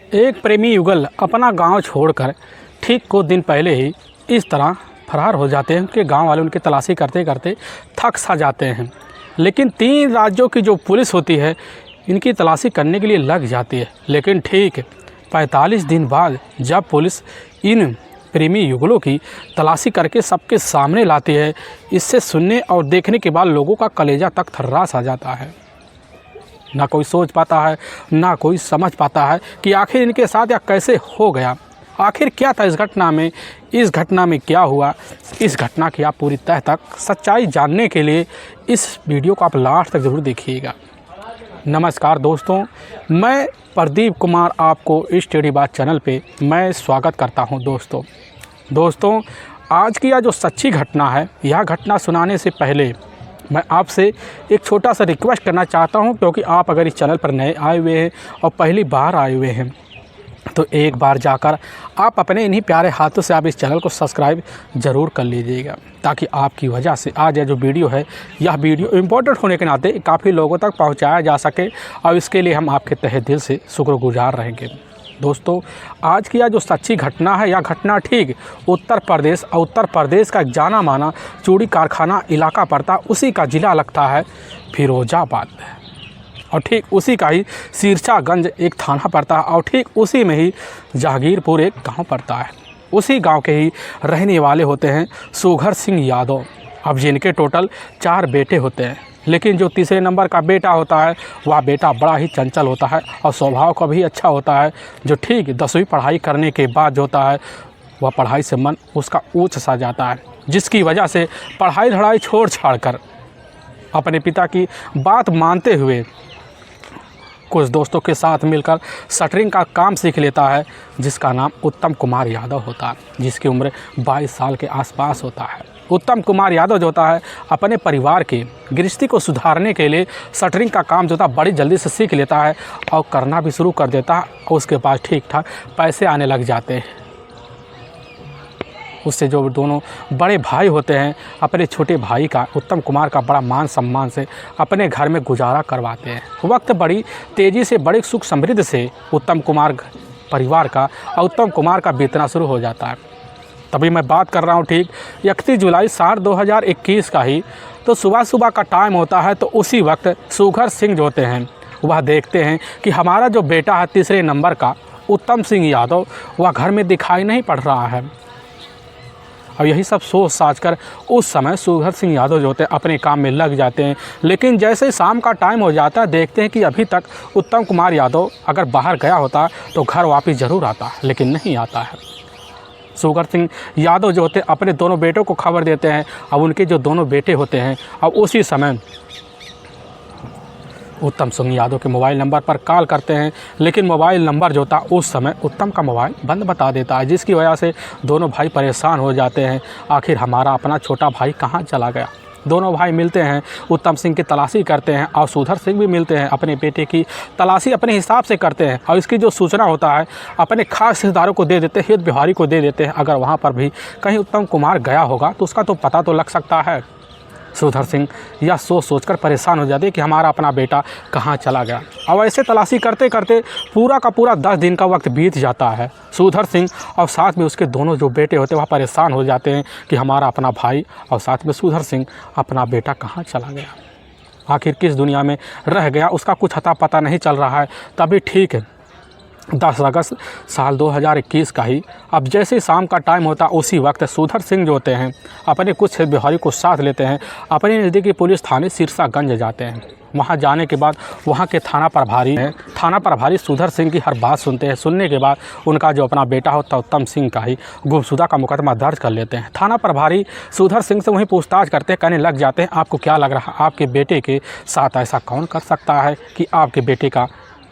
एक प्रेमी युगल अपना गांव छोड़कर ठीक कुछ दिन पहले ही इस तरह फरार हो जाते हैं कि गांव वाले उनकी तलाशी करते करते थक सा जाते हैं। लेकिन 3 राज्यों की जो पुलिस होती है इनकी तलाशी करने के लिए लग जाती है। लेकिन ठीक 45 दिन बाद जब पुलिस इन प्रेमी युगलों की तलाशी करके सबके सामने लाती है, इससे सुनने और देखने के बाद लोगों का कलेजा तक थर्रास आ जाता है। ना कोई सोच पाता है, ना कोई समझ पाता है कि आखिर इनके साथ या कैसे हो गया, आखिर क्या था इस घटना में क्या हुआ। इस घटना की आप पूरी तह तक सच्चाई जानने के लिए इस वीडियो को आप लास्ट तक ज़रूर देखिएगा। नमस्कार दोस्तों, मैं प्रदीप कुमार आपको इस टेढ़ी बात चैनल पे मैं स्वागत करता हूं। दोस्तों आज की यह जो सच्ची घटना है, यह घटना सुनाने से पहले मैं आपसे एक छोटा सा रिक्वेस्ट करना चाहता हूं, क्योंकि आप अगर इस चैनल पर नए आए हुए हैं और पहली बार आए हुए हैं तो एक बार जाकर आप अपने इन्हीं प्यारे हाथों से आप इस चैनल को सब्सक्राइब ज़रूर कर लीजिएगा, ताकि आपकी वजह से आज यह जो वीडियो है, यह वीडियो इम्पोर्टेंट होने के नाते काफ़ी लोगों तक पहुंचाया जा सके, और इसके लिए हम आपके तहे दिल से शुक्रगुजार रहेंगे। दोस्तों आज की यह जो सच्ची घटना है, यह घटना ठीक उत्तर प्रदेश का जाना माना चूड़ी कारखाना इलाका पड़ता, उसी का ज़िला लगता है फिरोजाबाद, और ठीक उसी का ही सिरसागंज एक थाना पड़ता है, और ठीक उसी में ही जहांगीरपुर एक गांव पड़ता है। उसी गांव के ही रहने वाले होते हैं सुघर सिंह यादव। अब जिनके टोटल 4 बेटे होते हैं, लेकिन जो तीसरे नंबर का बेटा होता है वह बेटा बड़ा ही चंचल होता है और स्वभाव का भी अच्छा होता है, जो ठीक 10वीं पढ़ाई करने के बाद जो होता है वह पढ़ाई से मन उसका ऊंच सा जाता है, जिसकी वजह से पढ़ाई धड़ाई छोड़ छाड़ कर अपने पिता की बात मानते हुए कुछ दोस्तों के साथ मिलकर शटरिंग का काम सीख लेता है, जिसका नाम उत्तम कुमार यादव होता है, जिसकी उम्र 22 साल के आसपास होता है। उत्तम कुमार यादव जो होता है अपने परिवार की गृहस्थी को सुधारने के लिए शटरिंग का काम जो होता है बड़ी जल्दी से सीख लेता है और करना भी शुरू कर देता है, और उसके पास ठीक ठाक पैसे आने लग जाते हैं। उससे जो दोनों बड़े भाई होते हैं अपने छोटे भाई का, उत्तम कुमार का, बड़ा मान सम्मान से अपने घर में गुजारा करवाते हैं। वक्त बड़ी तेज़ी से बड़े सुख समृद्धि से उत्तम कुमार परिवार का और उत्तम कुमार का बीतना शुरू हो जाता है। तभी मैं बात कर रहा हूँ ठीक 31 जुलाई साल 2021 का ही। तो सुबह का टाइम होता है, तो उसी वक्त सुघर सिंह जो होते हैं वह देखते हैं कि हमारा जो बेटा है तीसरे नंबर का उत्तम सिंह यादव, वह घर में दिखाई नहीं पड़ रहा है। और यही सब सोच साच कर उस समय सुघर सिंह यादव जो होते हैं अपने काम में लग जाते हैं। लेकिन जैसे शाम का टाइम हो जाता है, देखते हैं कि अभी तक उत्तम कुमार यादव अगर बाहर गया होता तो घर वापस ज़रूर आता, लेकिन नहीं आता है। सुघर सिंह यादव जो होते हैं अपने दोनों बेटों को खबर देते हैं। अब उनके जो दोनों बेटे होते हैं, अब उसी समय उत्तम सिंह यादव के मोबाइल नंबर पर कॉल करते हैं, लेकिन मोबाइल नंबर जो था उस समय उत्तम का मोबाइल बंद बता देता है, जिसकी वजह से दोनों भाई परेशान हो जाते हैं। आखिर हमारा अपना छोटा भाई कहाँ चला गया। दोनों भाई मिलते हैं, उत्तम सिंह की तलाशी करते हैं, और सुघर सिंह भी मिलते हैं, अपने बेटे की तलाशी अपने हिसाब से करते हैं, और इसकी जो सूचना होता है अपने खास रिश्तेदारों को दे देते हैं, हित व्यवहारी को दे देते हैं। अगर वहाँ पर भी कहीं उत्तम कुमार गया होगा तो उसका तो पता तो लग सकता है। सुघर सिंह यह सोचकर परेशान हो जाते हैं कि हमारा अपना बेटा कहाँ चला गया। और ऐसे तलाशी करते करते पूरा का पूरा 10 दिन का वक्त बीत जाता है। सुघर सिंह और साथ में उसके दोनों जो बेटे होते हैं वह परेशान हो जाते हैं कि हमारा अपना भाई और साथ में सुघर सिंह अपना बेटा कहाँ चला गया, आखिर किस दुनिया में रह गया, उसका कुछ अता पता नहीं चल रहा है। तभी ठीक 10 अगस्त साल 2021 का ही, अब जैसे शाम का टाइम होता उसी वक्त सुघर सिंह जो होते हैं अपने कुछ व्यवहारी को साथ लेते हैं, अपने नज़दीकी पुलिस थाने सिरसागंज जाते हैं। वहां जाने के बाद वहां के थाना प्रभारी सुघर सिंह की हर बात सुनते हैं। सुनने के बाद उनका जो अपना बेटा होता उत्तम सिंह का ही गुमशुदा का मुकदमा दर्ज कर लेते हैं। थाना प्रभारी सुघर सिंह से वहीं पूछताछ करते हैं, कहने लग जाते हैं आपको क्या लग रहा है, आपके बेटे के साथ ऐसा कौन कर सकता है कि आपके बेटे का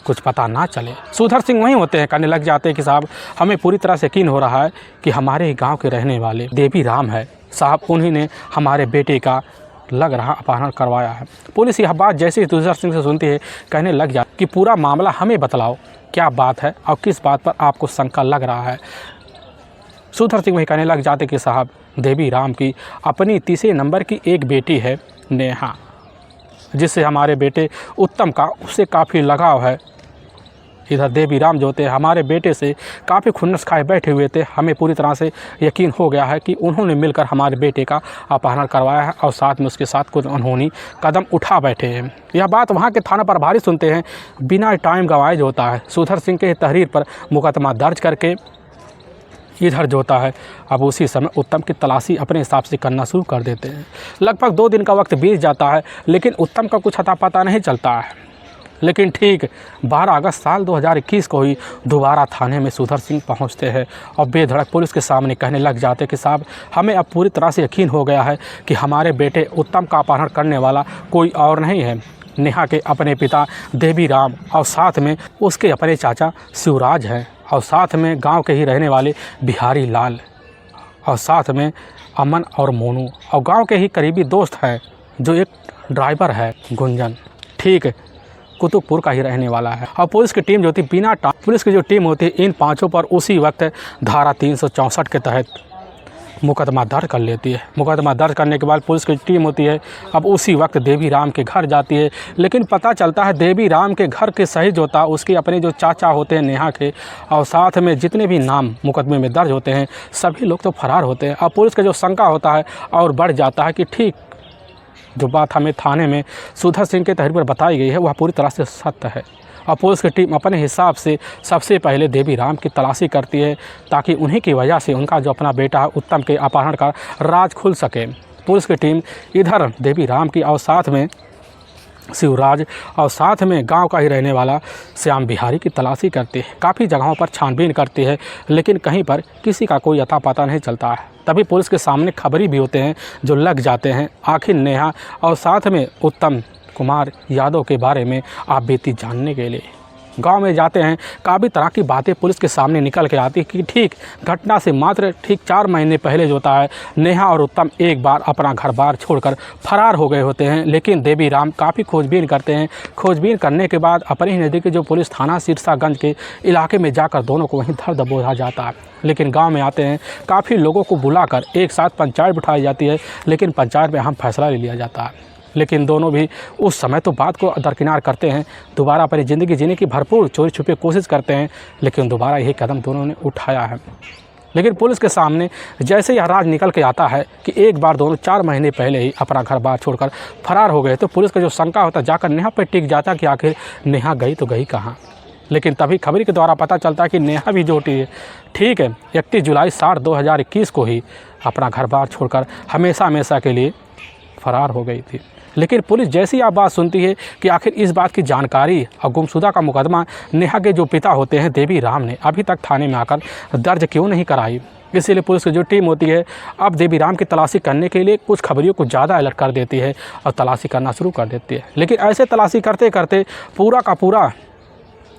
कुछ पता ना चले। सुघर सिंह वहीं होते हैं, कहने लग जाते हैं कि साहब हमें पूरी तरह से यकीन हो रहा है कि हमारे गांव के रहने वाले देवी राम है साहब, उन्हीं ने हमारे बेटे का लग रहा अपहरण करवाया है। पुलिस यह बात जैसे ही सुघर सिंह से सुनती है, कहने लग जाती कि पूरा मामला हमें बतलाओ, क्या बात है और किस बात पर आपको शंका लग रहा है। सुघर सिंह वहीं कहने लग जाते कि साहब देवी राम की अपनी तीसरे नंबर की एक बेटी है नेहा, जिससे हमारे बेटे उत्तम का उससे काफ़ी लगाव है। इधर देवी राम जो थे हमारे बेटे से काफ़ी खुन्नस खाए बैठे हुए थे। हमें पूरी तरह से यकीन हो गया है कि उन्होंने मिलकर हमारे बेटे का अपहरण करवाया है और साथ में उसके साथ कुछ अनहोनी कदम उठा बैठे हैं। यह बात वहाँ के थाना प्रभारी सुनते हैं। बिना टाइम गंवाए जो होता है सुधर सिंह के तहरीर पर मुकदमा दर्ज करके इधर जो होता है अब उसी समय उत्तम की तलाशी अपने हिसाब से करना शुरू कर देते हैं। लगभग 2 दिन का वक्त बीत जाता है लेकिन उत्तम का कुछ अता पता नहीं चलता है। लेकिन ठीक 12 अगस्त साल 2021 को ही दोबारा थाने में सुधर सिंह पहुंचते हैं और बेधड़क पुलिस के सामने कहने लग जाते कि साहब हमें अब पूरी तरह से यकीन हो गया है कि हमारे बेटे उत्तम का अपहरण करने वाला कोई और नहीं है, नेहा के अपने पिता देवी राम और साथ में उसके अपने चाचा शिवराज हैं और साथ में गांव के ही रहने वाले बिहारी लाल और साथ में अमन और मोनू और गांव के ही करीबी दोस्त हैं जो एक ड्राइवर है गुंजन, ठीक कुतुबपुर का ही रहने वाला है। और पुलिस की टीम जो थी पुलिस की जो टीम होती है इन 5 पर उसी वक्त धारा 364 के तहत मुकदमा दर्ज कर लेती है। मुकदमा दर्ज करने के बाद पुलिस की टीम होती है अब उसी वक्त देवी राम के घर जाती है। लेकिन पता चलता है देवी राम के घर के सहित होता उसके अपने जो चाचा होते हैं नेहा के और साथ में जितने भी नाम मुकदमे में दर्ज होते हैं सभी लोग तो फरार होते हैं। अब पुलिस का जो शंका होता है और बढ़ जाता है कि ठीक जो बात हमें थाने में सुधर सिंह के तहरीर पर बताई गई है वह पूरी तरह से सत्य है। और पुलिस की टीम अपने हिसाब से सबसे पहले देवी राम की तलाशी करती है ताकि उन्हीं की वजह से उनका जो अपना बेटा है उत्तम के अपहरण का राज खुल सके। पुलिस की टीम इधर देवी राम की और साथ में शिवराज और साथ में गांव का ही रहने वाला श्याम बिहारी की तलाशी करती है। काफ़ी जगहों पर छानबीन करती है लेकिन कहीं पर किसी का कोई अता पता नहीं चलता है। तभी पुलिस के सामने खबरी भी होते हैं जो लग जाते हैं आखिर नेहा और साथ में उत्तम कुमार यादव के बारे में आप बीती जानने के लिए गांव में जाते हैं। काफ़ी तरह की बातें पुलिस के सामने निकल के आती कि ठीक घटना से मात्र 4 महीने पहले जो होता है नेहा और उत्तम एक बार अपना घर बार छोड़कर फरार हो गए होते हैं। लेकिन देवी राम काफ़ी खोजबीन करते हैं। खोजबीन करने के बाद अपने ही नज़दीक जो पुलिस थाना सिरसागंज के इलाके में जाकर दोनों को वहीं धर दबोचा जाता है। लेकिन गांव में आते हैं काफ़ी लोगों को बुलाकर एक साथ पंचायत बिठाई जाती है लेकिन पंचायत में अहम फैसला ले लिया जाता है। लेकिन दोनों भी उस समय तो बात को दरकिनार करते हैं, दोबारा अपनी ज़िंदगी जीने की भरपूर चोरी छुपे कोशिश करते हैं लेकिन दोबारा यही कदम दोनों ने उठाया है। लेकिन पुलिस के सामने जैसे यह राज निकल के आता है कि एक बार दोनों 4 महीने पहले ही अपना घर बार छोड़कर फरार हो गए तो पुलिस का जो शंका होता है जाकर नेहा पर टिक जाता कि आखिर नेहा गई तो गई कहाँ। लेकिन तभी खबरी के द्वारा पता चलता है कि नेहा भी जो होती है ठीक है 31 जुलाई 2021 को ही अपना घर बार छोड़कर हमेशा के लिए फरार हो गई थी। लेकिन पुलिस जैसी आप बात सुनती है कि आखिर इस बात की जानकारी और गुमशुदा का मुकदमा नेहा के जो पिता होते हैं देवी राम ने अभी तक थाने में आकर दर्ज क्यों नहीं कराई। इसीलिए पुलिस की जो टीम होती है अब देवी राम की तलाशी करने के लिए कुछ खबरियों को ज़्यादा अलर्ट कर देती है और तलाशी करना शुरू कर देती है। लेकिन ऐसे तलाशी करते करते पूरा का पूरा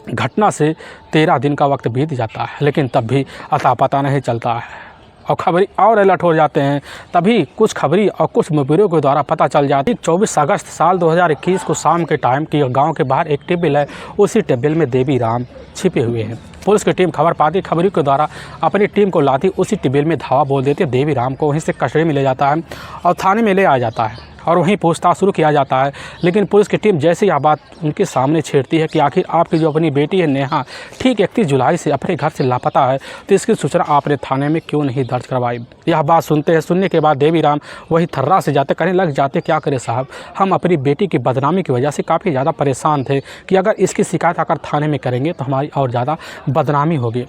घटना से 13 दिन का वक्त बीत जाता है लेकिन तब भी अता पता नहीं चलता है और खबरी और अलर्ट हो जाते हैं। तभी कुछ खबरी और कुछ मुखबिरों के द्वारा पता चल जाती 24 अगस्त साल 2021 को शाम के टाइम की गांव के बाहर एक टेबल है, उसी टेबल में देवी राम छिपे हुए हैं। पुलिस की टीम खबर पाती खबरी के द्वारा अपनी टीम को लाती उसी टेबल में धावा बोल देती है। देवी राम को वहीं से कस्टडी में ले जाता है और थाने में ले आ जाता है और वहीं पूछताछ शुरू किया जाता है। लेकिन पुलिस की टीम जैसे यह बात उनके सामने छेड़ती है कि आखिर आपकी जो अपनी बेटी है नेहा ठीक 31 जुलाई से अपने घर से लापता है तो इसकी सूचना आपने थाने में क्यों नहीं दर्ज करवाई। यह बात सुनने के बाद देवी राम वही थर्रा से जाते कहने लग जाते क्या करें साहब, हम अपनी बेटी की बदनामी की वजह से काफ़ी ज़्यादा परेशान थे कि अगर इसकी शिकायत आकर थाने में करेंगे तो हमारी और ज़्यादा बदनामी होगी।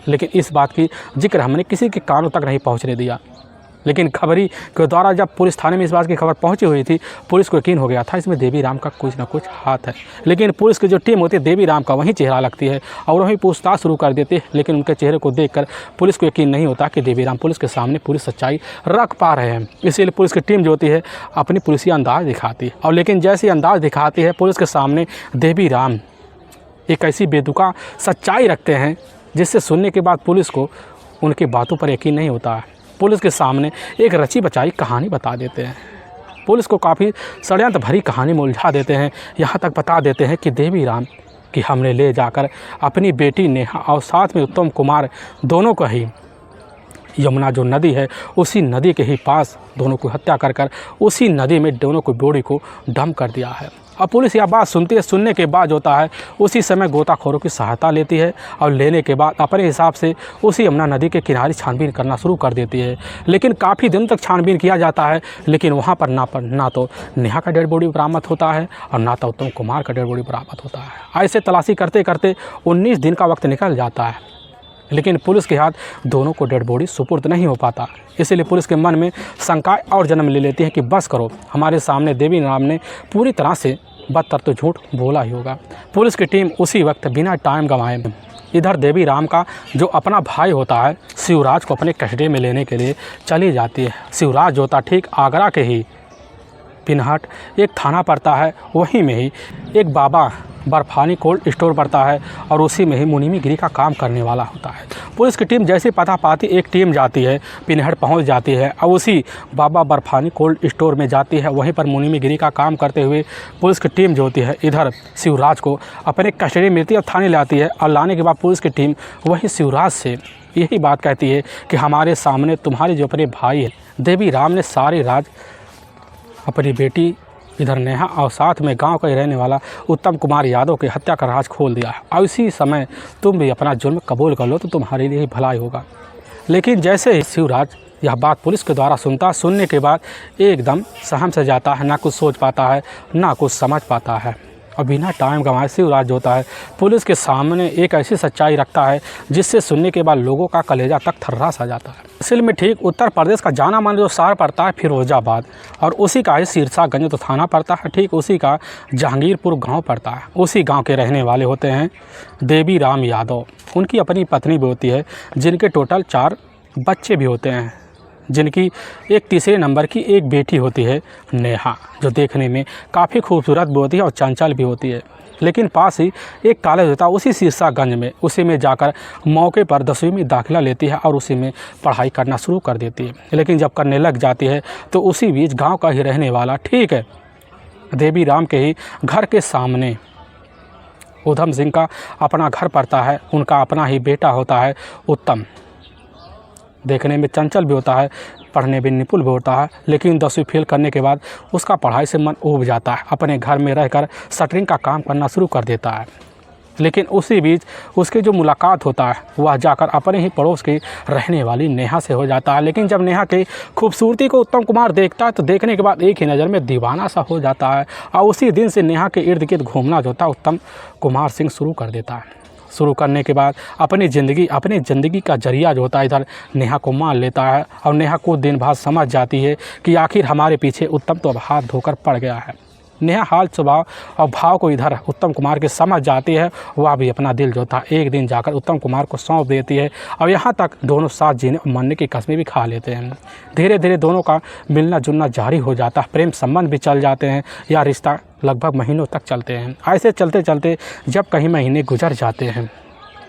लेकिन इस बात की जिक्र हमने किसी के कानों तक नहीं पहुँचने दिया। लेकिन खबरी के द्वारा जब पुलिस थाने में इस बात की खबर पहुंची हुई थी पुलिस को यकीन हो गया था इसमें देवी राम का कुछ ना कुछ हाथ है। लेकिन पुलिस की जो टीम होती है देवी राम का वहीं चेहरा लगती है और वहीं पूछताछ शुरू कर देती है। लेकिन उनके चेहरे को देखकर पुलिस को यकीन नहीं होता कि देवी राम पुलिस के सामने पूरी सच्चाई रख पा रहे हैं। इसीलिए पुलिस की टीम जो होती है अपनी पुलिसी अंदाज दिखाती है और लेकिन जैसे अंदाज दिखाती है पुलिस के सामने देवी राम एक ऐसी बेतुका सच्चाई रखते हैं जिससे सुनने के बाद पुलिस को उनकी बातों पर यकीन नहीं होता है। पुलिस के सामने एक रची बचाई कहानी बता देते हैं। पुलिस को काफ़ी षड्यंत्र भरी कहानी में उलझा देते हैं। यहाँ तक बता देते हैं कि देवी राम की हमने ले जाकर अपनी बेटी नेहा और साथ में उत्तम कुमार दोनों को ही यमुना जो नदी है उसी नदी के ही पास दोनों को हत्या कर उसी नदी में दोनों को बॉडी को डंप कर दिया है और पुलिस यह बात सुनती है। सुनने के बाद होता है उसी समय गोताखोरों की सहायता लेती है और लेने के बाद अपने हिसाब से उसी यमुना नदी के किनारे छानबीन करना शुरू कर देती है। लेकिन काफ़ी दिन तक छानबीन किया जाता है, लेकिन वहाँ पर ना तो नेहा का डेड बॉडी बरामद होता है और ना तो उत्तम कुमार का डेड बॉडी बरामद होता है। ऐसे तलाशी करते करते 19 दिन का वक्त निकल जाता है, लेकिन पुलिस के हाथ दोनों को डेड बॉडी सुपुर्द नहीं हो पाता। इसीलिए पुलिस के मन में शंकाएं और जन्म ले लेती है कि बस करो, हमारे सामने देवी राम ने पूरी तरह से बदतर तो झूठ बोला ही होगा। पुलिस की टीम उसी वक्त बिना टाइम गंवाए इधर देवी राम का जो अपना भाई होता है शिवराज को अपने कस्टडी में लेने के लिए चली जाती है। शिवराज जो होता ठीक आगरा के ही पिनहट एक थाना पड़ता है, वहीं में ही एक बाबा बर्फानी कोल्ड स्टोर पड़ता है और उसी में ही मुनीमीगिरी का काम करने वाला होता है। पुलिस की टीम जैसे पता पाती एक टीम जाती है, पिनहट पहुंच जाती है और उसी बाबा बर्फानी कोल्ड स्टोर में जाती है। वहीं पर मुनीमीगिरी का काम करते हुए पुलिस की टीम जो होती है इधर शिवराज को अपने कस्टडी में लेती है और थाने लाती है। और लाने के बाद पुलिस की टीम वही शिवराज से यही बात कहती है कि हमारे सामने तुम्हारे जो अपने भाई है देवी राम ने सारे राज अपनी बेटी इधर नेहा और साथ में गांव का ही रहने वाला उत्तम कुमार यादव की हत्या का राज खोल दिया है और इसी समय तुम भी अपना जुर्म कबूल कर लो तो तुम्हारे लिए ही भलाई होगा। लेकिन जैसे ही शिवराज यह बात पुलिस के द्वारा सुनने के बाद एकदम सहम से जाता है, ना कुछ सोच पाता है ना कुछ समझ पाता है और बिना टाइम गंवाए शिवराज होता है पुलिस के सामने एक ऐसी सच्चाई रखता है जिससे सुनने के बाद लोगों का कलेजा तक थर्रास आ जाता है। असल में ठीक उत्तर प्रदेश का जाना माना जो शहर पड़ता है फिरोजाबाद और उसी का ही सिरसागंज तो थाना पड़ता है, ठीक उसी का जहांगीरपुर गांव पड़ता है। उसी गांव के रहने वाले होते हैं देवी राम यादव। उनकी अपनी पत्नी भी होती है जिनके टोटल 4 बच्चे भी होते हैं, जिनकी एक तीसरे नंबर की एक बेटी होती है नेहा, जो देखने में काफ़ी खूबसूरत भी होती है और चंचल भी होती है। लेकिन पास ही एक कॉलेज होता है उसी सिरसागंज में, उसी में जाकर मौके पर 10वीं में दाखिला लेती है और उसी में पढ़ाई करना शुरू कर देती है। लेकिन जब करने लग जाती है तो उसी बीच गांव का ही रहने वाला ठीक है देवी राम के ही घर के सामने उधम सिंह का अपना घर पड़ता है। उनका अपना ही बेटा होता है उत्तम, देखने में चंचल भी होता है, पढ़ने में निपुण भी होता है, लेकिन 10वीं फेल करने के बाद उसका पढ़ाई से मन उब जाता है। अपने घर में रहकर शटरिंग का काम करना शुरू कर देता है। लेकिन उसी बीच उसकी जो मुलाकात होता है वह जाकर अपने ही पड़ोस की रहने वाली नेहा से हो जाता है। लेकिन जब नेहा की खूबसूरती को उत्तम कुमार देखता है तो देखने के बाद एक ही नज़र में दीवाना सा हो जाता है और उसी दिन से नेहा के इर्द गिर्द घूमना जो होता है उत्तम कुमार सिंह शुरू कर देता है। शुरू करने के बाद अपनी ज़िंदगी का जरिया जो होता है इधर नेहा को मान लेता है और नेहा कुछ दिन बाद समझ जाती है कि आखिर हमारे पीछे उत्तम तो अब हाथ धोकर पड़ गया है। नेहा हाल स्वभाव और भाव को इधर उत्तम कुमार के समझ जाती है। वह भी अपना दिल जो था एक दिन जाकर उत्तम कुमार को सौंप देती है और यहाँ तक दोनों साथ जीने और मरने की कस्में भी खा लेते हैं। धीरे धीरे दोनों का मिलना जुलना जारी हो जाता है, प्रेम संबंध भी चल जाते हैं या रिश्ता लगभग महीनों तक चलते हैं। ऐसे चलते चलते जब कहीं महीने गुजर जाते हैं,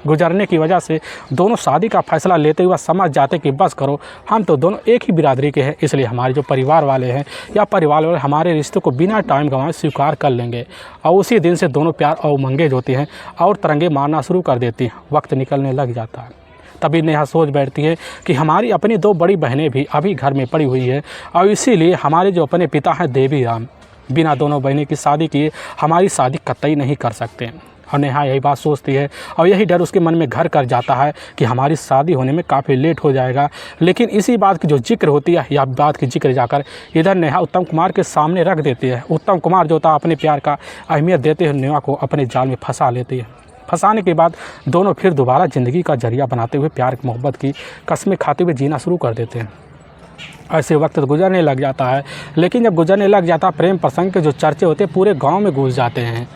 गुजरने की वजह से दोनों शादी का फैसला लेते हुए समझ जाते कि बस करो, हम तो दोनों एक ही बिरादरी के हैं, इसलिए हमारे जो परिवार वाले हैं या परिवार वाले हमारे रिश्ते को बिना टाइम गंवाए स्वीकार कर लेंगे। और उसी दिन से दोनों प्यार और उमंगे जो होती हैं और तरंगे मारना शुरू कर देती हैं। वक्त निकलने लग जाता है, तभी नेहा सोच बैठती है कि हमारी अपनी 2 बड़ी बहनें भी अभी घर में पड़ी हुई है और इसीलिए हमारे जो अपने पिता हैं देवी राम बिना दोनों बहनें की शादी किए हमारी शादी कतई नहीं कर सकते। और नेहा यही बात सोचती है और यही डर उसके मन में घर कर जाता है कि हमारी शादी होने में काफ़ी लेट हो जाएगा। लेकिन इसी बात की जो जिक्र होती है या बात की जिक्र जाकर इधर नेहा उत्तम कुमार के सामने रख देती है। उत्तम कुमार जो था अपने प्यार का अहमियत देते हुए नेहा को अपने जाल में फंसा लेती है। फंसाने के बाद दोनों फिर दोबारा ज़िंदगी का जरिया बनाते हुए प्यार की मोहब्बत की कस्में खाते हुए जीना शुरू कर देते हैं। ऐसे वक्त गुजरने लग जाता है, लेकिन जब गुजरने लग जाता है प्रेम प्रसंग के जो चर्चे होते हैं पूरे गाँव में गूंज जाते हैं।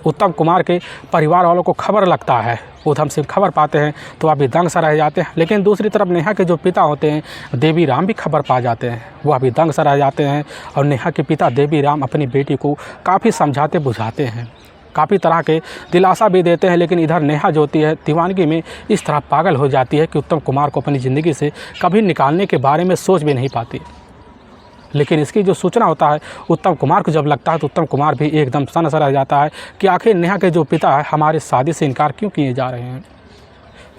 उत्तम कुमार के परिवार वालों को खबर लगता है, उधम सिंह खबर पाते हैं तो अभी दंग सा रह जाते हैं। लेकिन दूसरी तरफ नेहा के जो पिता होते हैं देवी राम भी खबर पा जाते हैं, वह भी दंग सा रह जाते हैं। और नेहा के पिता देवी राम अपनी बेटी को काफ़ी समझाते बुझाते हैं, काफ़ी तरह के दिलासा भी देते हैं। लेकिन इधर नेहा जो होती है दीवानगी में इस तरह पागल हो जाती है कि उत्तम कुमार को अपनी ज़िंदगी से कभी निकालने के बारे में सोच भी नहीं पाती। लेकिन इसकी जो सूचना होता है उत्तम कुमार को जब लगता है तो उत्तम कुमार भी एकदम सन सा रह जाता है कि आखिर नेहा के जो पिता है हमारे शादी से इनकार क्यों किए जा रहे हैं।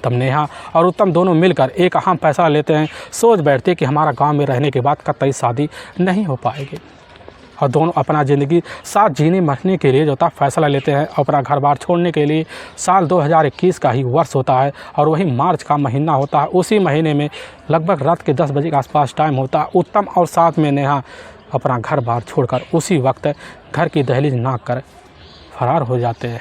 तब नेहा और उत्तम दोनों मिलकर एक अहम फैसला लेते हैं, सोच बैठते हैं कि हमारा गांव में रहने के बाद कतई शादी नहीं हो पाएगी। और दोनों अपना ज़िंदगी साथ जीने मरने के लिए जो था फैसला लेते हैं। अपना घर बार छोड़ने के लिए साल 2021 का ही वर्ष होता है और वही मार्च का महीना होता है। उसी महीने में लगभग रात के 10 बजे के आसपास टाइम होता है। उत्तम और साथ में नेहा अपना घर बार छोड़कर उसी वक्त घर की दहलीज नाप कर फरार हो जाते हैं।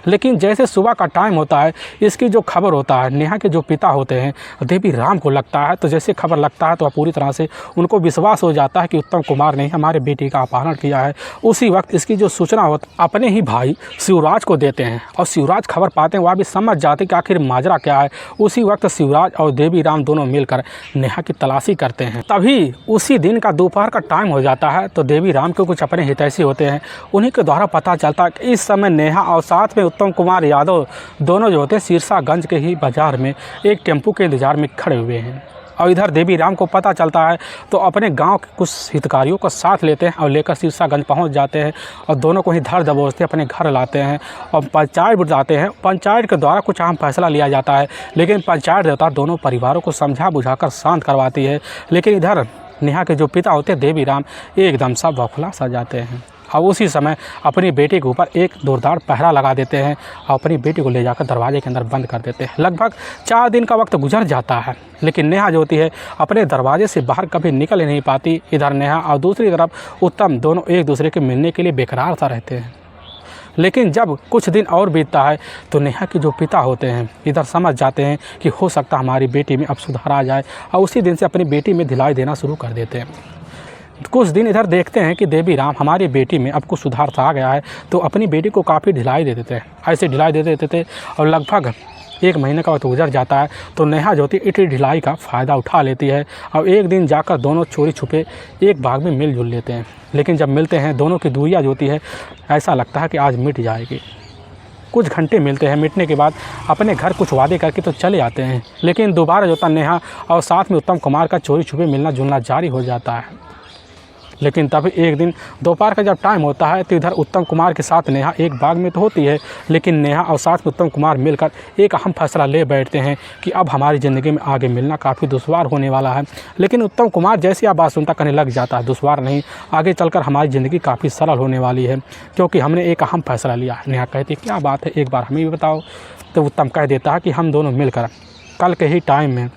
लेकिन जैसे सुबह का टाइम होता है, इसकी जो खबर होता है, नेहा के जो पिता होते हैं देवी राम को लगता है, तो जैसे खबर लगता है तो पूरी तरह से उनको विश्वास हो जाता है कि उत्तम कुमार ने हमारे बेटी का अपहरण किया है। उसी वक्त इसकी जो सूचना होती अपने ही भाई शिवराज को देते हैं और शिवराज खबर पाते हैं, वह भी समझ जाते हैं कि आखिर माजरा क्या है। उसी वक्त शिवराज और देवी राम दोनों मिलकर नेहा की तलाशी करते हैं। तभी उसी दिन का दोपहर का टाइम हो जाता है, तो देवी राम के कुछ अपने हितैषी होते हैं, उन्हीं के द्वारा पता चलता है कि इस समय नेहा और साथ में उत्तम कुमार यादव दोनों जो होते हैं सिरसागंज के ही बाजार में एक टेम्पू के इंतजार में खड़े हुए हैं। और इधर देवी राम को पता चलता है तो अपने गांव के कुछ हितकारियों को साथ लेते हैं और लेकर सिरसागंज पहुंच जाते हैं और दोनों को ही धर दबोचते अपने घर लाते हैं और पंचायत बुलाते हैं। पंचायत के द्वारा कुछ अहम फैसला लिया जाता है, लेकिन पंचायत देवता दोनों परिवारों को समझा बुझाकर शांत करवाती है। लेकिन इधर नेहा के जो पिता होते हैं देवी राम एकदम सा बौखला सा जाते हैं और उसी समय अपनी बेटी के ऊपर एक जोरदार पहरा लगा देते हैं और अपनी बेटी को ले जाकर दरवाजे के अंदर बंद कर देते हैं। लगभग 4 दिन का वक्त गुजर जाता है, लेकिन नेहा जो होती है अपने दरवाजे से बाहर कभी निकल ही नहीं पाती। इधर नेहा और दूसरी तरफ उत्तम दोनों एक दूसरे के मिलने के लिए बेकरार सा रहते हैं। लेकिन जब कुछ दिन और बीतता है तो नेहा के जो पिता होते हैं इधर समझ जाते हैं कि हो सकता हमारी बेटी में अब सुधार आ जाए और उसी दिन से अपनी बेटी में ढिलाई देना शुरू कर देते हैं। कुछ दिन इधर देखते हैं कि देवी राम हमारी बेटी में अब कुछ सुधार आ गया है, तो अपनी बेटी को काफ़ी ढिलाई दे देते हैं। ऐसे ढिलाई दे देते थे और लगभग 1 महीने का वक्त गुजर जाता है तो नेहा जो होती है इतनी ढिलाई का फ़ायदा उठा लेती है और एक दिन जाकर दोनों चोरी छुपे एक बाग में मिलजुल लेते हैं। लेकिन जब मिलते हैं दोनों की दूरियाँ जो होती है ऐसा लगता है कि आज मिट जाएगी। कुछ घंटे मिलते हैं, मिटने के बाद अपने घर कुछ वादे करके तो चले आते हैं, लेकिन दोबारा जो होता नेहा और साथ में उत्तम कुमार का चोरी छुपे मिलना जुलना जारी हो जाता है। लेकिन तभी एक दिन दोपहर का जब टाइम होता है तो इधर उत्तम कुमार के साथ नेहा एक बाग में तो होती है, लेकिन नेहा और साथ में उत्तम कुमार मिलकर एक अहम फैसला ले बैठते हैं कि अब हमारी ज़िंदगी में आगे मिलना काफ़ी दुश्वार होने वाला है। लेकिन उत्तम कुमार जैसी आप बात सुनता कहने लग जाता है दुश्वार नहीं, आगे चलकर हमारी ज़िंदगी काफ़ी सरल होने वाली है, क्योंकि हमने एक अहम फैसला लिया। नेहा कहती है क्या बात है, एक बार हमें भी बताओ। तो उत्तम कह देता है कि हम दोनों मिलकर कल के ही टाइम में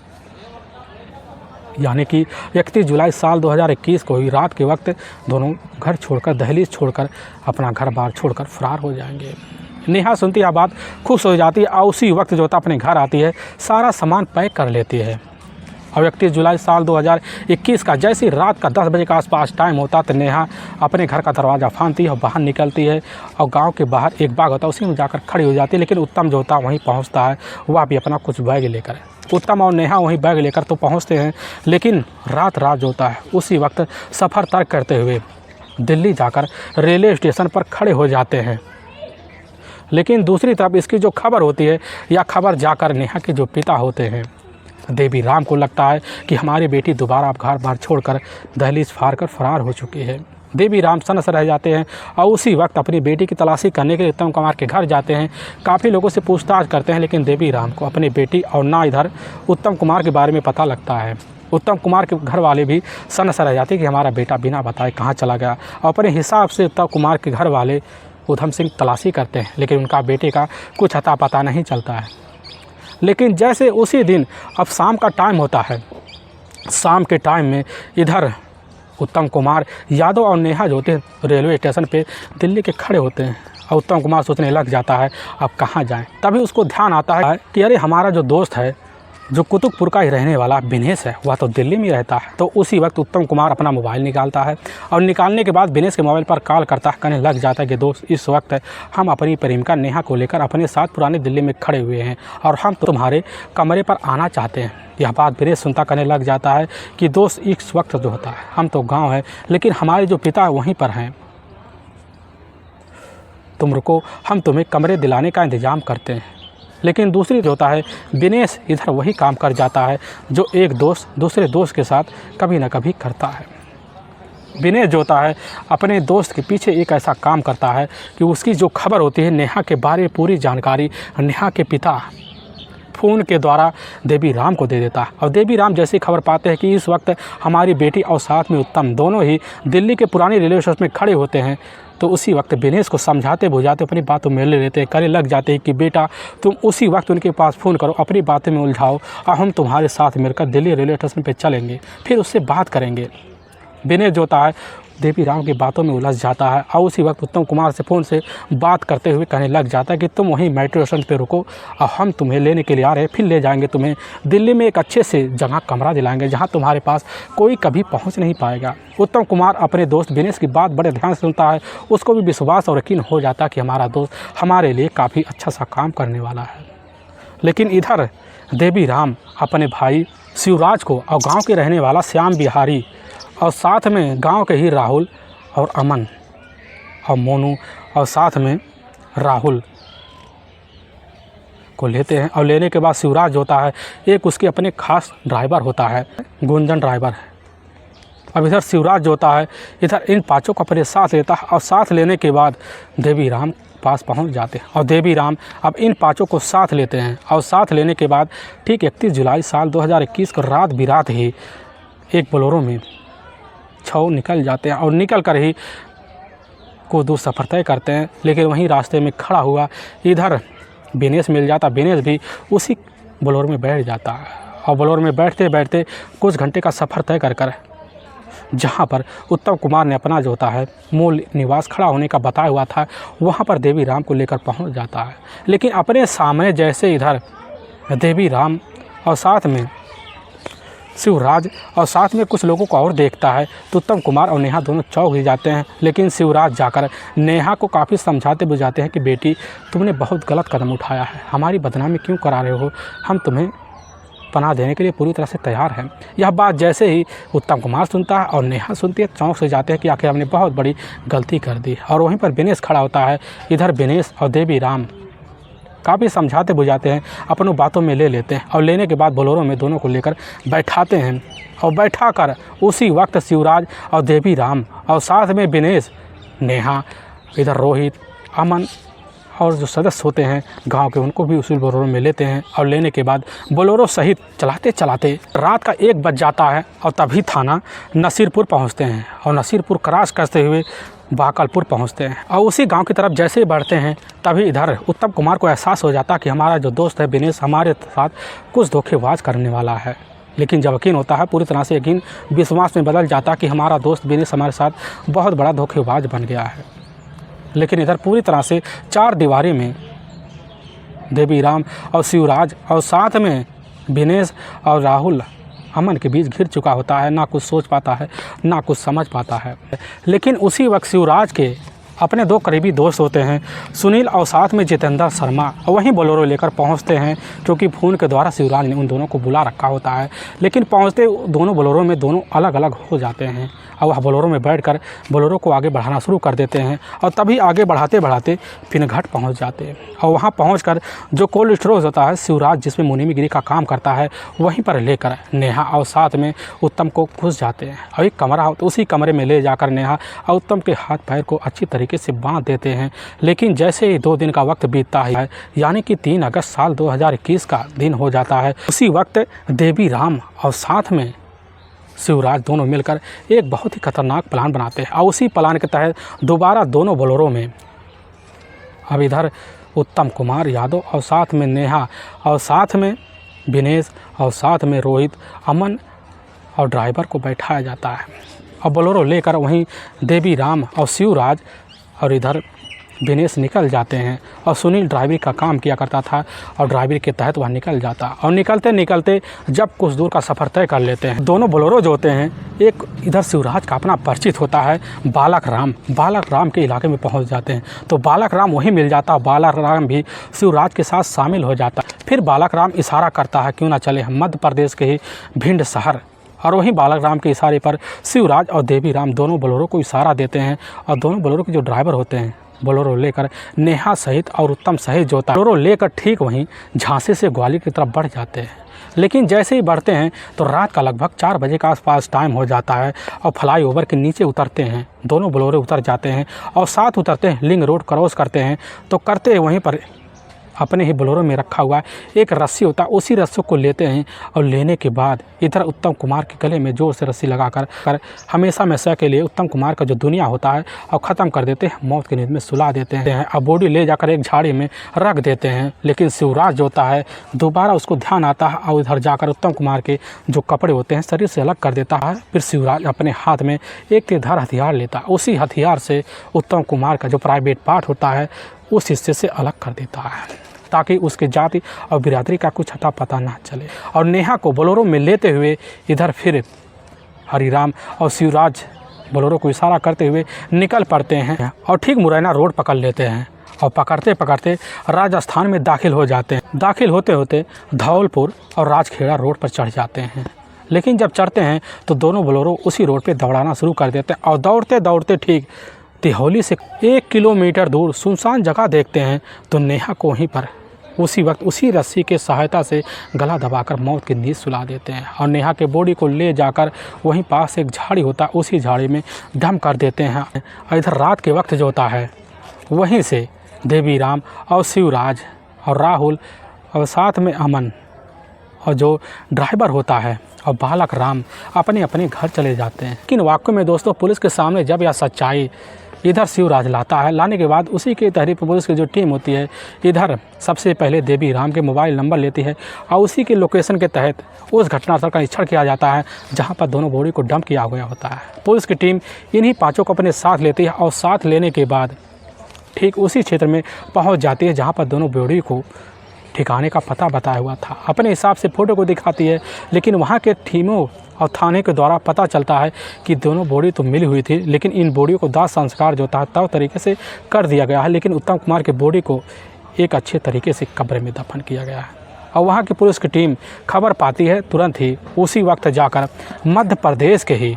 यानी कि 31 जुलाई साल 2021 को ही रात के वक्त दोनों घर छोड़कर दहलीज छोड़कर अपना घर बार छोड़कर फरार हो जाएंगे। नेहा सुनती यह बात खुश हो जाती है और उसी वक्त जो होता अपने घर आती है, सारा सामान पैक कर लेती है। और 31 जुलाई साल 2021 का जैसी रात का 10 बजे के आसपास टाइम होता तो नेहा अपने घर का दरवाज़ा फांदती है और बाहर निकलती है और गांव के बाहर एक बाग होता है उसी में जाकर खड़ी हो जाती है। लेकिन उत्तम जो होता है वहीं पहुंचता है, वह भी अपना कुछ बैग लेकर। उत्तम और नेहा वहीं बैग लेकर तो पहुंचते हैं, लेकिन रात जो होता है उसी वक्त सफ़र तर्क करते हुए दिल्ली जाकर रेलवे स्टेशन पर खड़े हो जाते हैं। लेकिन दूसरी तरफ इसकी जो खबर होती है, यह खबर जाकर नेहा के जो पिता होते हैं देवी राम को लगता है कि हमारी बेटी दोबारा घर बार छोड़कर दहलीज फाड़ कर फरार हो चुकी है। देवी राम सनस रह जाते हैं और उसी वक्त अपनी बेटी की तलाशी करने के लिए उत्तम कुमार के घर जाते हैं। काफ़ी लोगों से पूछताछ करते हैं, लेकिन देवी राम को अपनी बेटी और ना इधर उत्तम कुमार के बारे में पता लगता है। उत्तम कुमार के घर वाले भी सनस रह जाते हैं कि हमारा बेटा बिना बताए कहाँ चला गया। और अपने हिसाब से उत्तम कुमार के घर वाले उधम सिंह तलाशी करते हैं, लेकिन उनका बेटे का कुछ अता पता नहीं चलता है। लेकिन जैसे उसी दिन अब शाम का टाइम होता है, शाम के टाइम में इधर उत्तम कुमार यादव और नेहा जो होते हैं रेलवे स्टेशन पे दिल्ली के खड़े होते हैं और उत्तम कुमार सोचने लग जाता है अब कहाँ जाएं। तभी उसको ध्यान आता है कि अरे हमारा जो दोस्त है जो कुतुबपुर का ही रहने वाला विनेश है, वह तो दिल्ली में रहता है। तो उसी वक्त उत्तम कुमार अपना मोबाइल निकालता है और निकालने के बाद विनेश के मोबाइल पर कॉल करता है, कहने लग जाता है कि दोस्त इस वक्त हम अपनी प्रेमिका नेहा को लेकर अपने साथ पुराने दिल्ली में खड़े हुए हैं और हम तुम्हारे कमरे पर आना चाहते हैं। यह बात विनेश सुनता कहने लग जाता है कि दोस्त इस वक्त जो होता है हम तो गाँव है, लेकिन हमारे जो पिता वहीं पर हैं, तुम रुको, हम तुम्हें कमरे दिलाने का इंतज़ाम करते हैं। लेकिन दूसरी जो होता है विनेश इधर वही काम कर जाता है जो एक दोस्त दूसरे दोस्त के साथ कभी ना कभी करता है। विनेश जो होता है अपने दोस्त के पीछे एक ऐसा काम करता है कि उसकी जो खबर होती है नेहा के बारे में पूरी जानकारी नेहा के पिता फ़ोन के द्वारा देवी राम को दे देता है। और देवी राम जैसी खबर पाते हैं कि इस वक्त हमारी बेटी और साथ में उत्तम दोनों ही दिल्ली के पुरानी रेलवे स्टेशन में खड़े होते हैं, तो उसी वक्त दिनेश को समझाते बुझाते अपनी बातों में ले लेते हैं, कहने लग जाते हैं कि बेटा तुम उसी वक्त उनके पास फ़ोन करो, अपनी बातें में उलझाओ और हम तुम्हारे साथ मिलकर दिल्ली रेलवे स्टेशन पर चलेंगे, फिर उससे बात करेंगे। दिनेश जो होता है देवी राम की बातों में उलझ जाता है और उसी वक्त उत्तम कुमार से फ़ोन से बात करते हुए कहने लग जाता है कि तुम वहीं मेट्रो स्टेशन पे रुको और हम तुम्हें लेने के लिए आ रहे हैं, फिर ले जाएंगे तुम्हें दिल्ली में एक अच्छे से जगह कमरा दिलाएंगे जहां तुम्हारे पास कोई कभी पहुंच नहीं पाएगा। उत्तम कुमार अपने दोस्त दिनेश की बात बड़े ध्यान से सुनता है, उसको भी विश्वास और यकीन हो जाता है कि हमारा दोस्त हमारे लिए काफ़ी अच्छा सा काम करने वाला है। लेकिन इधर देवी राम अपने भाई शिवराज को और गाँव के रहने वाला श्याम बिहारी और साथ में गांव के ही राहुल और अमन और मोनू और साथ में राहुल को लेते हैं। और लेने के बाद शिवराज होता है एक उसके अपने खास ड्राइवर होता है, गुंजन ड्राइवर है। अब इधर शिवराज जो होता है इधर इन पाँचों को अपने साथ लेता है और साथ लेने के बाद देवी राम पास पहुंच जाते हैं। और देवी राम अब इन पाँचों को साथ लेते हैं और साथ लेने के बाद ठीक 31 जुलाई साल 2021 को रात बिरात ही एक बोलेरो में छः निकल जाते हैं और निकल कर ही को दूर सफ़र तय करते हैं। लेकिन वहीं रास्ते में खड़ा हुआ इधर दिनेश मिल जाता, दिनेश भी उसी बोलेरो में बैठ जाता है और बोलेरो में बैठते बैठते कुछ घंटे का सफ़र तय कर जहां पर उत्तम कुमार ने अपना जो होता है मूल निवास खड़ा होने का बताया हुआ था वहां पर देवी राम को लेकर पहुंच जाता है। लेकिन अपने सामने जैसे इधर देवी राम और साथ में शिवराज और साथ में कुछ लोगों को और देखता है तो उत्तम कुमार और नेहा दोनों चौंक ही जाते हैं। लेकिन शिवराज जाकर नेहा को काफ़ी समझाते बुझाते हैं कि बेटी तुमने बहुत गलत कदम उठाया है, हमारी बदनामी क्यों करा रहे हो, हम तुम्हें पनाह देने के लिए पूरी तरह से तैयार हैं। यह बात जैसे ही उत्तम कुमार सुनता है और नेहा सुनती है चौंक से जाते हैं कि आखिर हमने बहुत बड़ी गलती कर दी। और वहीं पर दिनेश खड़ा होता है, इधर दिनेश और देवी राम काफ़ी समझाते बुझाते हैं, अपनों बातों में ले लेते हैं और लेने के बाद बोलेरो में दोनों को लेकर बैठाते हैं और बैठा कर उसी वक्त शिवराज और देवी राम और साथ में दिनेश, नेहा, इधर रोहित, अमन और जो सदस्य होते हैं गांव के उनको भी उसी बोलेरो में लेते हैं। और लेने के बाद बोलेरो सहित चलाते चलाते रात का 1 बज जाता है और तभी थाना नसीरपुर पहुंचते हैं और नसीरपुर क्रॉस करते हुए बाकलपुर पहुंचते हैं। और उसी गांव की तरफ जैसे ही बढ़ते हैं तभी इधर उत्तम कुमार को एहसास हो जाता कि हमारा जो दोस्त है दिनेश हमारे साथ कुछ धोखेबाज करने वाला है। लेकिन जब यकीन होता है पूरी तरह से यकीन विश्वास में बदल जाता कि हमारा दोस्त दिनेश हमारे साथ बहुत बड़ा धोखेबाज बन गया है। लेकिन इधर पूरी तरह से 4 दीवारी में देवी राम और शिवराज और साथ में दिनेश और राहुल अमन के बीच घिर चुका होता है, ना कुछ सोच पाता है ना कुछ समझ पाता है। लेकिन उसी वक्त शिवराज के अपने 2 करीबी दोस्त होते हैं सुनील और साथ में जितेंद्र शर्मा, और वहीं बोलेरो लेकर पहुंचते हैं क्योंकि फ़ोन के द्वारा शिवराज ने उन दोनों को बुला रखा होता है। लेकिन पहुंचते दोनों बोलेरो में दोनों अलग अलग हो जाते हैं और वह बोलेरो में बैठकर बोलेरो को आगे बढ़ाना शुरू कर देते हैं। और तभी आगे बढ़ाते बढ़ाते पिनघट पहुंच जाते हैं और वहां पहुंचकर जो कोल्ड स्टोरेज होता है शिवराज जिसमें मुनीमगिरी का काम करता है वहीं पर लेकर नेहा और साथ में उत्तम को घुस जाते हैं और एक कमरा हो तो उसी कमरे में ले जाकर नेहा और उत्तम के हाथ पैर को अच्छी तरीके से बांध देते हैं। लेकिन जैसे ही 2 दिन का वक्त बीतता है यानी कि 3 अगस्त साल 2021 का दिन हो जाता है, उसी वक्त देवी राम और साथ में शिवराज दोनों मिलकर एक बहुत ही खतरनाक प्लान बनाते हैं और उसी प्लान के तहत दोबारा दोनों बोलेरो में अब इधर उत्तम कुमार यादव और साथ में नेहा और साथ में दिनेश और साथ में रोहित, अमन और ड्राइवर को बैठाया जाता है और बोलेरो लेकर वहीं देवी राम और शिवराज और इधर दिनेश निकल जाते हैं। और सुनील ड्राइवरी का काम किया करता था और ड्राइवरी के तहत वह निकल जाता और निकलते निकलते जब कुछ दूर का सफ़र तय कर लेते हैं दोनों बोलेरो जो होते हैं, एक इधर शिवराज का अपना परिचित होता है बालक राम के इलाके में पहुंच जाते हैं तो बालक राम वहीं मिल जाता। बालक राम भी शिवराज के साथ शामिल हो जाता। फिर बालक राम इशारा करता है क्यों ना चले हम मध्य प्रदेश के ही भिंड शहर, और वहीं बालक राम के इशारे पर शिवराज और देवी राम दोनों बोलेरो को इशारा देते हैं और दोनों बोलेरो के जो ड्राइवर होते हैं बोलेरो लेकर नेहा सहित और उत्तम सहित जो होता है बोलेरो लेकर ठीक वहीं झांसी से ग्वालियर की तरफ बढ़ जाते हैं। लेकिन जैसे ही बढ़ते हैं तो रात का लगभग 4 बजे के आसपास टाइम हो जाता है और फ्लाईओवर के नीचे उतरते हैं। दोनों बोलेरो उतर जाते हैं और साथ उतरते हैं, लिंक रोड क्रॉस करते हैं तो करते वहीं पर अपने ही बोलेरो में रखा हुआ है। एक रस्सी होता है, उसी रस्सी को लेते हैं और लेने के बाद इधर उत्तम कुमार के गले में जोर से रस्सी लगाकर हमेशा हमेशा के लिए उत्तम कुमार का जो दुनिया होता है और ख़त्म कर देते हैं, मौत की नींद में सुला देते हैं और बॉडी ले जाकर एक झाड़ी में रख देते हैं। लेकिन शिवराज जो होता है दोबारा उसको ध्यान आता है और इधर जाकर उत्तम कुमार के जो कपड़े होते हैं शरीर से अलग कर देता है। फिर शिवराज अपने हाथ में एक तेधार हथियार लेता है, उसी हथियार से उत्तम कुमार का जो प्राइवेट पार्ट होता है उस हिस्से से अलग कर देता है, ताकि उसके जाति और बिरादरी का कुछ अता पता ना चले। और नेहा को बोलेरो में लेते हुए इधर फिर हरिराम और शिवराज बोलेरो को इशारा करते हुए निकल पड़ते हैं और ठीक मुरैना रोड पकड़ लेते हैं और पकड़ते पकड़ते राजस्थान में दाखिल हो जाते हैं। दाखिल होते होते धौलपुर और राजखेड़ा रोड पर चढ़ जाते हैं। लेकिन जब चढ़ते हैं तो दोनों बोलेरो उसी रोड पे दौड़ाना शुरू कर देते हैं और दौड़ते दौड़ते ठीक तिहौली से 1 किलोमीटर दूर सुनसान जगह देखते हैं तो नेहा को वहीं पर उसी वक्त उसी रस्सी के सहायता से गला दबाकर मौत की नींद सुला देते हैं और नेहा के बॉडी को ले जाकर वहीं पास एक झाड़ी होता है, उसी झाड़ी में दम कर देते हैं। और इधर रात के वक्त जो होता है वहीं से देवीराम और शिवराज और राहुल और साथ में अमन और जो ड्राइवर होता है और बालक राम अपने अपने घर चले जाते हैं। लेकिन वाकई में दोस्तों पुलिस के सामने जब यह सच्चाई इधर शिवराज लाता है, लाने के बाद उसी की तहरीर पर पुलिस की जो टीम होती है इधर सबसे पहले देवीराम के मोबाइल नंबर लेती है और उसी के लोकेशन के तहत उस घटनास्थल का निरीक्षण किया जाता है जहां पर दोनों बॉडी को डंप किया गया होता है। पुलिस की टीम इन्हीं 5 को अपने साथ लेती है और साथ लेने के बाद ठीक उसी क्षेत्र में पहुँच जाती है जहाँ पर दोनों बॉडी को ठिकाने का पता बताया हुआ था। अपने हिसाब से फ़ोटो को दिखाती है, लेकिन वहाँ के टीमों और थाने के द्वारा पता चलता है कि दोनों बॉडी तो मिली हुई थी, लेकिन इन बॉडियों को दाह संस्कार जो था तब तरीके से कर दिया गया है। लेकिन उत्तम कुमार के बॉडी को एक अच्छे तरीके से कब्र में दफन किया गया है। और वहाँ की पुलिस की टीम खबर पाती है तुरंत ही उसी वक्त जाकर मध्य प्रदेश के ही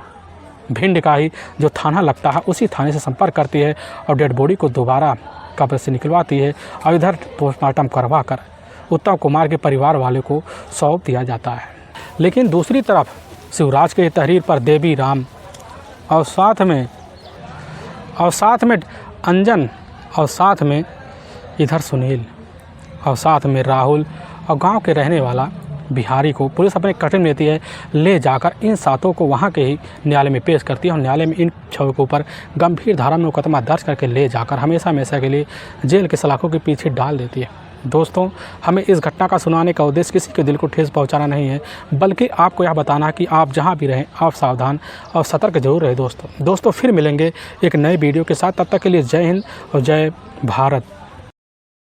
भिंड का ही जो थाना लगता है उसी थाने से संपर्क करती है और डेड बॉडी को दोबारा कब्र से निकलवाती है और इधर पोस्टमार्टम करवा कर उत्तम कुमार के परिवार वाले को सौंप दिया जाता है। लेकिन दूसरी तरफ शिवराज के तहरीर पर देवीराम और साथ में अंजन और साथ में इधर सुनील और साथ में राहुल और गांव के रहने वाला बिहारी को पुलिस अपने कटन में लेती है, ले जाकर इन 7 को वहां के ही न्यायालय में पेश करती है और न्यायालय में इन 6 के ऊपर गंभीर धारा में मुकदमा दर्ज करके ले जाकर हमेशा हमेशा के लिए जेल के सलाखों के पीछे डाल देती है। दोस्तों, हमें इस घटना का सुनाने का उद्देश्य किसी के दिल को ठेस पहुंचाना नहीं है, बल्कि आपको यह बताना कि आप जहां भी रहें आप सावधान और सतर्क जरूर रहें। दोस्तों फिर मिलेंगे एक नए वीडियो के साथ। तब तक के लिए जय हिंद और जय भारत।